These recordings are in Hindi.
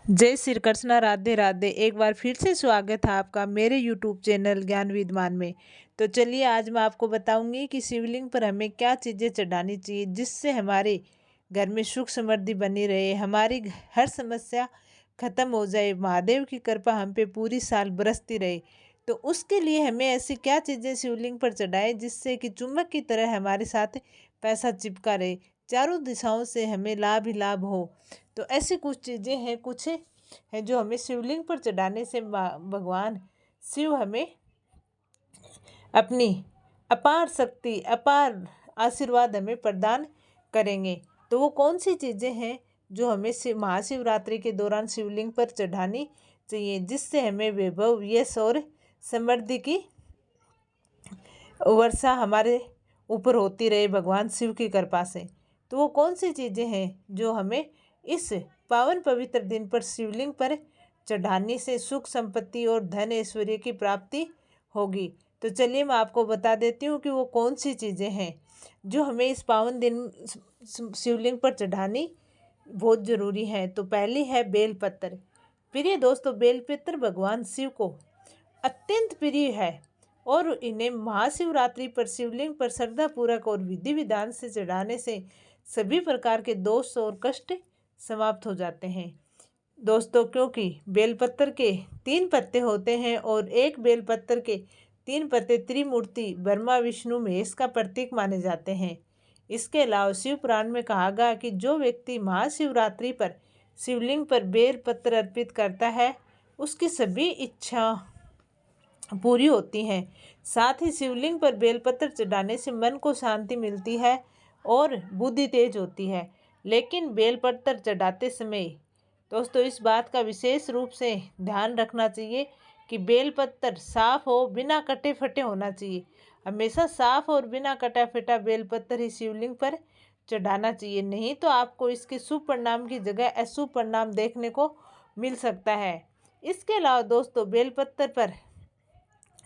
जय श्री कृष्णा, राधे राधे। एक बार फिर से स्वागत है आपका मेरे यूट्यूब चैनल ज्ञान विद्वान में। तो चलिए आज मैं आपको बताऊंगी कि शिवलिंग पर हमें क्या चीज़ें चढ़ानी चाहिए जिससे हमारे घर में सुख समृद्धि बनी रहे, हमारी हर समस्या खत्म हो जाए, महादेव की कृपा हम पे पूरी साल बरसती रहे। तो उसके लिए हमें ऐसी क्या चीज़ें शिवलिंग पर चढ़ाएं जिससे कि चुम्बक की तरह हमारे साथ पैसा चिपका रहे, चारों दिशाओं से हमें लाभ ही लाभ हो। तो ऐसी कुछ चीज़ें हैं, कुछ हैं जो हमें शिवलिंग पर चढ़ाने से भगवान शिव हमें अपनी अपार शक्ति, अपार आशीर्वाद हमें प्रदान करेंगे। तो वो कौन सी चीज़ें हैं जो हमें महाशिवरात्रि के दौरान शिवलिंग पर चढ़ानी चाहिए जिससे हमें वैभव, यश और समृद्धि की वर्षा हमारे ऊपर होती रहे भगवान शिव की कृपा से। तो वो कौन सी चीज़ें हैं जो हमें इस पावन पवित्र दिन पर शिवलिंग पर चढ़ाने से सुख संपत्ति और धन ऐश्वर्य की प्राप्ति होगी। तो चलिए मैं आपको बता देती हूँ कि वो कौन सी चीज़ें हैं जो हमें इस पावन दिन शिवलिंग पर चढ़ानी बहुत ज़रूरी है। तो पहली है बेलपत्र। प्रिय दोस्तों, बेलपत्र भगवान शिव को अत्यंत प्रिय है और इन्हें महाशिवरात्रि पर शिवलिंग पर श्रद्धापूर्वक और विधि विधान से चढ़ाने से सभी प्रकार के दोष और कष्ट समाप्त हो जाते हैं। दोस्तों, क्योंकि बेलपत्र के 3 पत्ते होते हैं और एक बेलपत्र के 3 पत्ते त्रिमूर्ति ब्रह्मा विष्णु महेश का प्रतीक माने जाते हैं। इसके अलावा शिव पुराण में कहा गया कि जो व्यक्ति महाशिवरात्रि पर शिवलिंग पर बेलपत्र अर्पित करता है उसकी सभी इच्छा पूरी होती हैं। साथ ही शिवलिंग पर बेलपत्र चढ़ाने से मन को शांति मिलती है और बुद्धि तेज होती है। लेकिन बेलपत्र चढ़ाते समय दोस्तों इस बात का विशेष रूप से ध्यान रखना चाहिए कि बेलपत्र साफ हो, बिना कटे फटे होना चाहिए। हमेशा साफ और बिना कटा फटा बेलपत्र ही शिवलिंग पर चढ़ाना चाहिए, नहीं तो आपको इसके शुभ परिणाम की जगह अशुभ परिणाम देखने को मिल सकता है। इसके अलावा दोस्तों बेलपत्र पर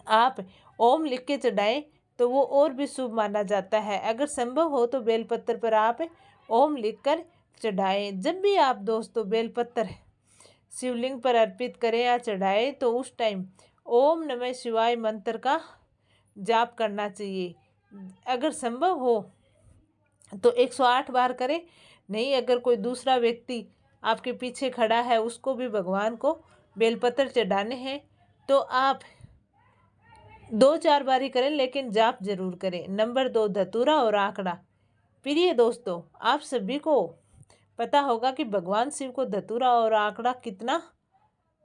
आप ओम लिख के चढ़ाएं तो वो और भी शुभ माना जाता है। अगर संभव हो तो बेलपत्र पर आप ओम लिखकर चढ़ाएं। जब भी आप दोस्तों बेलपत्र शिवलिंग पर अर्पित करें या चढ़ाएं तो उस टाइम ओम नमः शिवाय मंत्र का जाप करना चाहिए। अगर संभव हो तो 108 बार करें, नहीं अगर कोई दूसरा व्यक्ति आपके पीछे खड़ा है उसको भी भगवान को बेलपत्र चढ़ाने हैं तो आप 2-4 बारी करें, लेकिन जाप जरूर करें। नंबर 2, धतूरा और आंकड़ा। प्रिय दोस्तों, आप सभी को पता होगा कि भगवान शिव को धतूरा और आंकड़ा कितना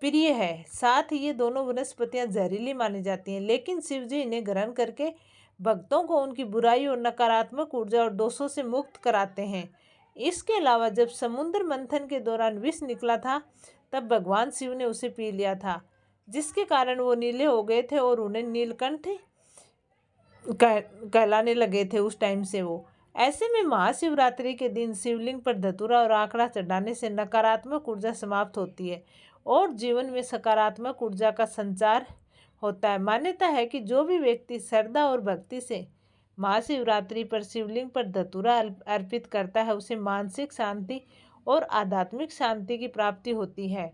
प्रिय है। साथ ही ये दोनों वनस्पतियां जहरीली मानी जाती हैं, लेकिन शिव जी इन्हें ग्रहण करके भक्तों को उनकी बुराई और नकारात्मक ऊर्जा और दोषों से मुक्त कराते हैं। इसके अलावा जब समुद्र मंथन के दौरान विष निकला था तब भगवान शिव ने उसे पी लिया था, जिसके कारण वो नीले हो गए थे और उन्हें नीलकंठ कहलाने लगे थे उस टाइम से वो। ऐसे में महाशिवरात्रि के दिन शिवलिंग पर धतूरा और आंकड़ा चढ़ाने से नकारात्मक ऊर्जा समाप्त होती है और जीवन में सकारात्मक ऊर्जा का संचार होता है। मान्यता है कि जो भी व्यक्ति श्रद्धा और भक्ति से महाशिवरात्रि पर शिवलिंग पर धतूरा अर्पित करता है उसे मानसिक शांति और आध्यात्मिक शांति की प्राप्ति होती है।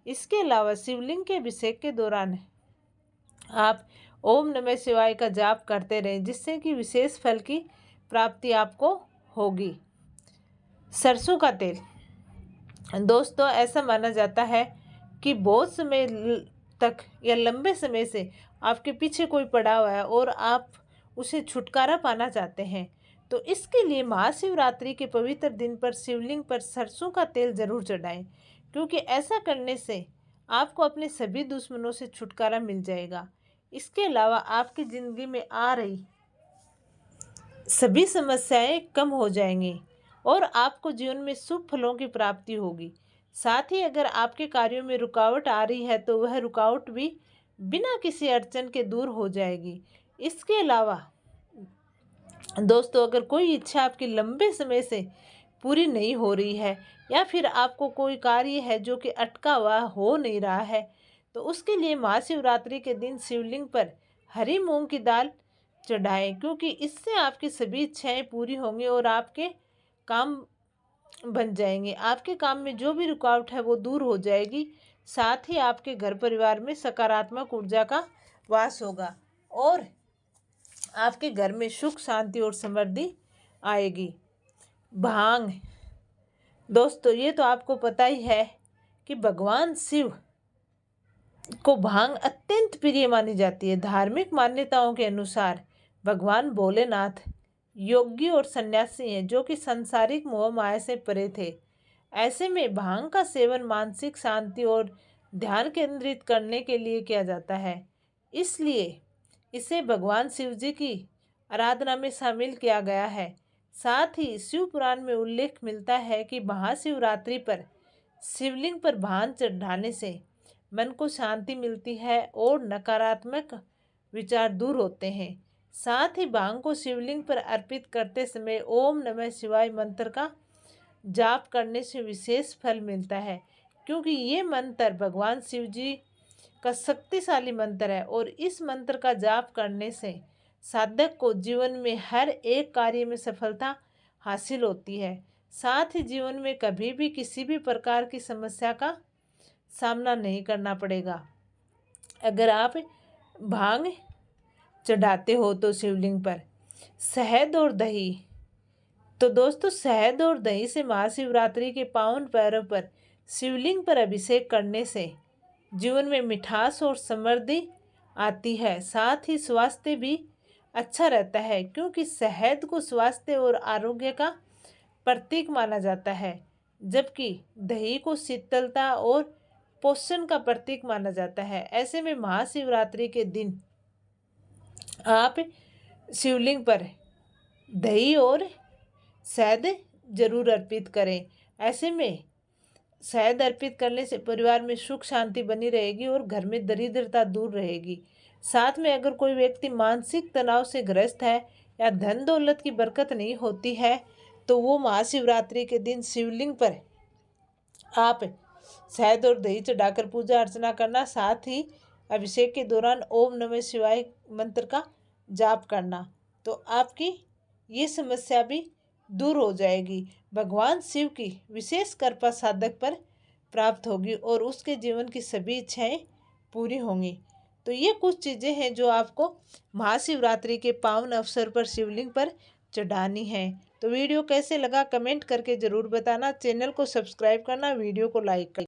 इसके अलावा शिवलिंग के अभिषेक के दौरान आप ओम नमः शिवाय का जाप करते रहें जिससे कि विशेष फल की प्राप्ति आपको होगी। सरसों का तेल। दोस्तों ऐसा माना जाता है कि बहुत समय तक या लंबे समय से आपके पीछे कोई पड़ा हुआ है और आप उसे छुटकारा पाना चाहते हैं, तो इसके लिए महाशिवरात्रि के पवित्र दिन पर शिवलिंग पर सरसों का तेल जरूर चढ़ाएं, क्योंकि ऐसा करने से आपको अपने सभी दुश्मनों से छुटकारा मिल जाएगा। इसके अलावा आपकी ज़िंदगी में आ रही सभी समस्याएं कम हो जाएंगी और आपको जीवन में शुभ फलों की प्राप्ति होगी। साथ ही अगर आपके कार्यों में रुकावट आ रही है तो वह रुकावट भी बिना किसी अड़चन के दूर हो जाएगी। इसके अलावा दोस्तों अगर कोई इच्छा आपकी लंबे समय से पूरी नहीं हो रही है या फिर आपको कोई कार्य है जो कि अटका हुआ हो नहीं रहा है, तो उसके लिए महाशिवरात्रि के दिन शिवलिंग पर हरी मूंग की दाल चढ़ाएं, क्योंकि इससे आपकी सभी इच्छाएं पूरी होंगी और आपके काम बन जाएंगे। आपके काम में जो भी रुकावट है वो दूर हो जाएगी। साथ ही आपके घर परिवार में सकारात्मक ऊर्जा का वास होगा और आपके घर में सुख शांति और समृद्धि आएगी। भांग, दोस्तों ये तो आपको पता ही है कि भगवान शिव को भांग अत्यंत प्रिय मानी जाती है। धार्मिक मान्यताओं के अनुसार भगवान भोलेनाथ योगी और सन्यासी हैं जो कि सांसारिक मोह माया से परे थे। ऐसे में भांग का सेवन मानसिक शांति और ध्यान केंद्रित करने के लिए किया जाता है, इसलिए इसे भगवान शिव जी की आराधना में शामिल किया गया है। साथ ही शिव पुराण में उल्लेख मिलता है कि महाशिवरात्रि पर शिवलिंग पर भांग चढ़ाने से मन को शांति मिलती है और नकारात्मक विचार दूर होते हैं। साथ ही भांग को शिवलिंग पर अर्पित करते समय ओम नमः शिवाय मंत्र का जाप करने से विशेष फल मिलता है, क्योंकि ये मंत्र भगवान शिव जी का शक्तिशाली मंत्र है और इस मंत्र का जाप करने से साधक को जीवन में हर एक कार्य में सफलता हासिल होती है। साथ ही जीवन में कभी भी किसी भी प्रकार की समस्या का सामना नहीं करना पड़ेगा। अगर आप भांग चढ़ाते हो तो शिवलिंग पर शहद और दही, तो दोस्तों शहद और दही से महाशिवरात्रि के पावन पर्व पर शिवलिंग पर अभिषेक करने से जीवन में मिठास और समृद्धि आती है। साथ ही स्वास्थ्य भी अच्छा रहता है, क्योंकि शहद को स्वास्थ्य और आरोग्य का प्रतीक माना जाता है, जबकि दही को शीतलता और पोषण का प्रतीक माना जाता है। ऐसे में महाशिवरात्रि के दिन आप शिवलिंग पर दही और शहद जरूर अर्पित करें। ऐसे में शहद अर्पित करने से परिवार में सुख शांति बनी रहेगी और घर में दरिद्रता दूर रहेगी। साथ में अगर कोई व्यक्ति मानसिक तनाव से ग्रस्त है या धन दौलत की बरकत नहीं होती है, तो वो महाशिवरात्रि के दिन शिवलिंग पर आप शहद और दही चढ़ाकर पूजा अर्चना करना, साथ ही अभिषेक के दौरान ओम नमः शिवाय मंत्र का जाप करना, तो आपकी ये समस्या भी दूर हो जाएगी। भगवान शिव की विशेष कृपा साधक पर प्राप्त होगी और उसके जीवन की सभी इच्छाएं पूरी होंगी। तो ये कुछ चीज़ें हैं जो आपको महाशिवरात्रि के पावन अवसर पर शिवलिंग पर चढ़ानी है। तो वीडियो कैसे लगा कमेंट करके ज़रूर बताना। चैनल को सब्सक्राइब करना, वीडियो को लाइक करना।